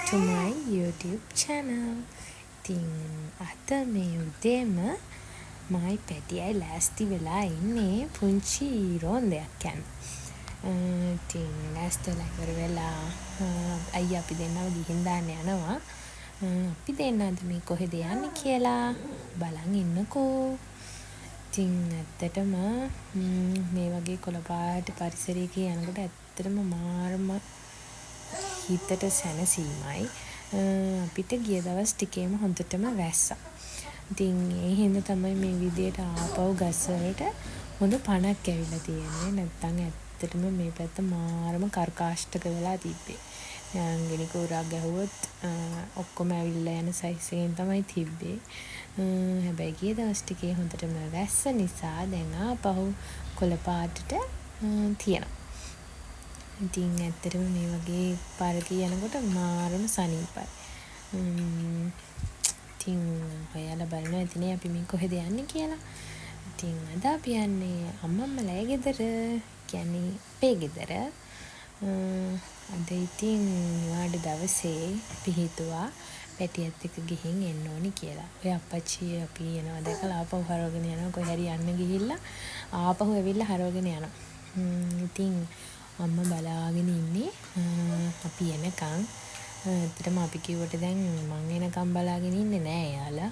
to my YouTube channel. ඉතින් අද මේ උදේම මයි පැටියයි ලෑස්ති වෙලා ඉන්නේ පුංචි රෝන්දයක් යන්න. ඉතින් ලෑස්තිලා ඉවර වෙලා අයියා අපි දෙන්නව ගිහින් දාන්න යනවා. අපි දෙන්න අද මේ කොහෙද යන්නේ කියලා බලන් ඉන්නකෝ. ඉතින් ඇත්තටම මේ වගේ කොළපාට පරිසරයක යනකොට ඇත්තටම මාරම හිතට සැනසීමයි. අපිට ගිය දවස් ටිකේම හොඳටම වැස්සා. ඉතින් ඒ හින්දා තමයි මේ විදියට ආපහු ගස් වලට හොඳ පණක් ඇවිල්ලා තියෙන්නේ. නැත්තම් ඇත්තටම මේ පැත්ත මාරම කර්කාෂ්ඨක වෙලා තිබ්බේ. ගෙනි කෝරක් ගැහුවොත් ඔක්කොම ඇවිල්ලා යන සයිස් එකෙන් තමයි තිබ්බේ. හැබැයි ගිය දවස් ටිකේ හොඳටම වැස්ස නිසා දැන් ආපහු කොළ පාටට තියෙනවා. ඉතින් ඇත්තටම මේ වගේ පාරක යනකොට මාරම සනීපයි. ඉතින් ඔයාලා බලනවා ඉතින් අපි මේ කොහෙද යන්නේ කියලා. ඉතින් අද අපි යන්නේ අම්මම්මලා ගෙදර. කියන්නේ අපේ ගෙදර. අද ඉතින් වාඩි දවසේ අපි හිතුවා පැටියත් එක්ක ගිහින් එන්න ඕනි කියලා. ඔය අප්පච්චි අපි එනවා දැකලා ආපහු හරවගෙන යනවා. කොහේ හරි යන්න ගිහිල්ලා ආපහු ඇවිල්ලා හරවගෙන යනවා. ඉතින් අම්මා බලාගෙන ඉන්නේ අපි එනකන්. ඇත්තටම අපි කිව්වට දැන් මං එනකන් බලාගෙන ඉන්නේ නෑ එයාලා.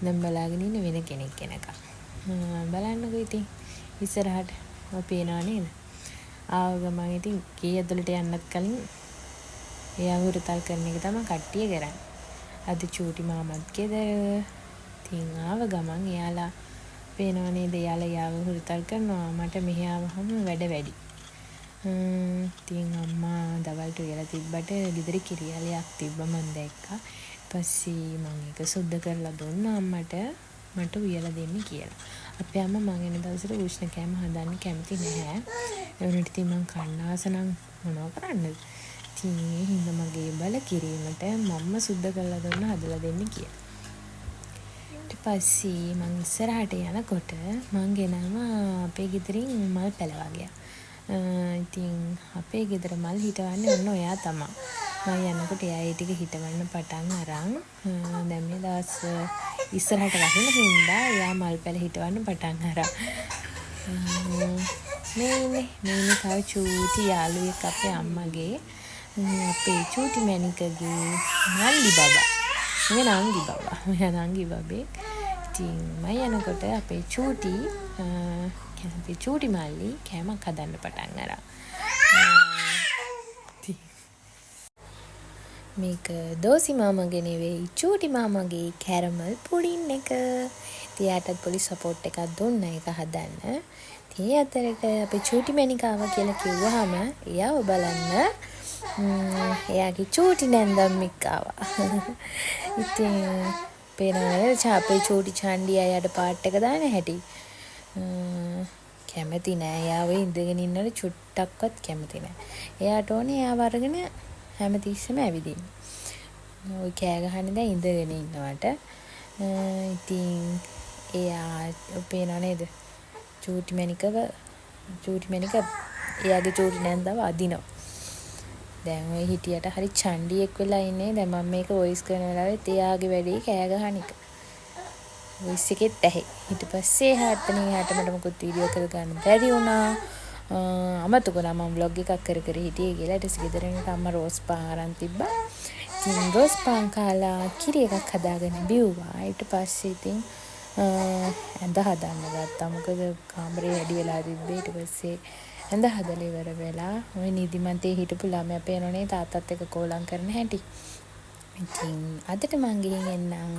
දැන් බලාගෙන ඉන්නේ වෙන කෙනෙක් එනකන්. බලන්නකෝ ඉතින් ඉස්සරහට අපි එනවා නේද? ආව ගමන් ඉතින් ගේ ඇතුළට යන්නත් කලින් එයා හුරතල් කරන එක තමයි කට්ටිය කරන්නේ. අද චූටි මාමත් ගෙදර. ඉතින් ආව ගමන් එයාලා පේනව නේද? එයාලා යාව හුරතල් කරනවා. මට මෙහි ආවහම වැඩ වැඩි. ඉතින් අම්මා දවල්ට උයලා තිබ්බට ගෙදර කිරියලයක් තිබ්බ මම දැක්කා. ඊපස්සේ මම ඒක සුද්ධ කරලා දුන්නා අම්මට මට උයලා දෙන්න කියලා. අපේ අම්මා මං එන දවසට උෂ්ණ කෑම හදන්න කැමති නැහැ. ඒ වුණාට ඉතින් මං කන්න ආස නම් මොනව කරන්නද? ඉතින් ඒ හින්දා මගේ බල කිරීමට මම්ම සුද්ධ කරලා දුන්න හදලා දෙන්න කියලා. ඊට පස්සේ මං ඉස්සරහට යනකොට මං ගෙනාවා අපේ ගෙදරින් මල් පැල වගේ. ඉතින් අපේ ගෙදර මල් හිටවන්නේ ඔන්න ඔයා තමයි. මම යනකොට එයා ඒ ටික හිටවන්න පටන් අරන් දැන් මේ දවස් ඉස්සරහට වහින හින්දා එයා මල් පැල හිටවන්න පටන් අරන්. මේ තව චූටි යාළුවෙක් අපේ අම්මගේ අපේ චූටි මැනිකගේ නංගි බබා. මේ නංගි බබේ. ඉතින් මම යනකොට අපේ චූටි මල්ලි කෑමක් හදන්න පටන් අරන්. මේක දෝසි මාමගේ නෙවෙයි චූටි මාමගේ කැරමල් පුඩින් එක. එයාටත් පොඩි සපෝට් එකක් දුන්නා ඒක හදන්න. ඉතින් අතරට අපේ චූටි මැනිකාව කියලා කිව්වහම එයාව බලන්න එයාගේ චූටි නැන්දම්මික් ආවා. ඉතින් පේනවා අපේ චූටි චණ්ඩි අයයට පාට් එක දාන හැටි. කැමති නෑ. එයාව ඉඳගෙන ඉන්නට චුට්ටක්වත් කැමති නෑ. එයාට ඕනේ එයාව අරගෙන හැමතිස්සෙම ඇවිදින්න. ඔය කෑ ගහන්නේ දැන් ඉඳගෙන ඉන්නවට. ඉතින් එයා පේනව නේද? චූටි මැනික එයාගේ චූටි නැන්දව අදිනවා. දැන් ඔය හිටියට හරි චණ්ඩියෙක් වෙලා ඉන්නේ. දැන් මම මේක වොයිස් කරන වෙලාවෙත් එයාගේ වැඩේ කෑ ගහන එක. වොයිස් එකෙත් ඇහි. ඊට පස්සේ එහාට මට මොකුත් වීඩියෝ කරගන්න බැරි වුණා. අමතක වුණා මම vlog එකක් කර හිටියේ කියලා. ඊට පස්සේ ගෙදර එනකොට අම්මා රෝස් පාන් අරන් තිබ්බා. ඉතින් රෝස් පාන් කාලා කිරි එකක් හදාගෙන බිව්වා. ඊට පස්සේ ඉතින් ඇඳ හදන්න ගත්තා. මොකද කාමරේ වැඩි වෙලා තිබ්බේ. ඊට පස්සේ ඇඳ හදලා ඉවර වෙලා ওই නිදිමතේ හිටපු ළමයා පේනෝනේ තාත්තත් එක්ක කෝලම් කරන හැටි. ඉතින් අදට මං ගිහින් එන්නම්.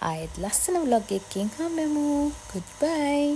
ආයෙත් ලස්සන vlog එකකින් හම්බෙමු. goodbye.